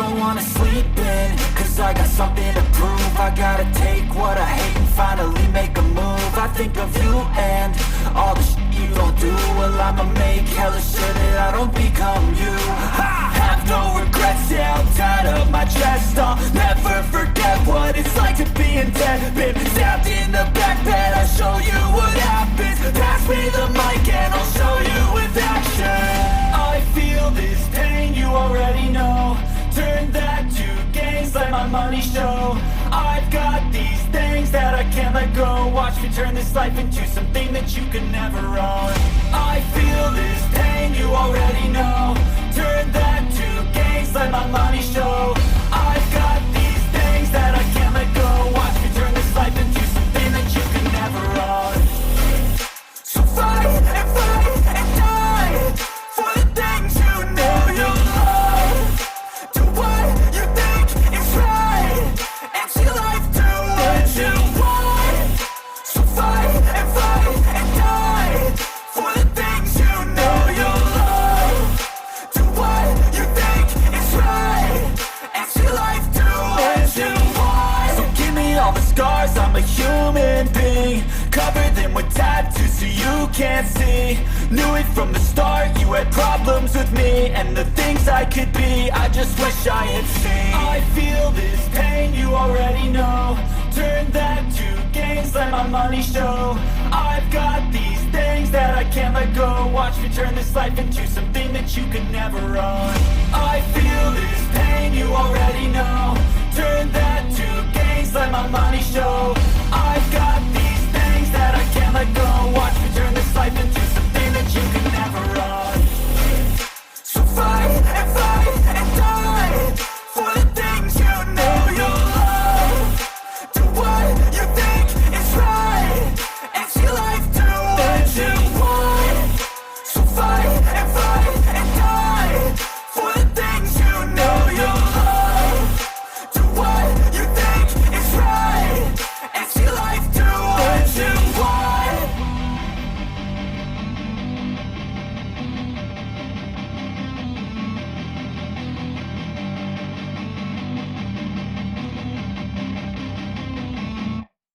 don't wanna sleep in, cause I got something to prove. I gotta take what I hate and finally make a move. I think of you and all the shit you don't do. Well, I'ma make hella sure that I don't become you. I have no regrets, yeah, I'm tied up my chest. I'll never forget what it's like to be in debt. Been stabbed in the back bed, I'll show you what happens. Pass me the mic and I'll show you with action. I feel this pain, you already know. Turn that to gains, let my money show. I've got these things that I can't let go. Watch me turn this life into something that you can never own. I feel this pain, you already know. Turn that to gains, let my money show. I've got these things that I can't let go. Watch me turn this life into something that you can never own. So fight and die for the things you know you love. Do what you think is right, and see life do what you want. So fight and die for the things you know you love. Do what you think is right, and see life do what you want. So give me all the scars, I'm a human being. Cover them with tattoos so you can't see. Knew it from the start, you had problems with me and the things I could be, I just wish I had seen. I feel this pain, you already know. Turn that to gains, let my money show. I've got these things that I can't let go. Watch me turn this life into something that you can never own. I feel this pain, you already know. Turn that to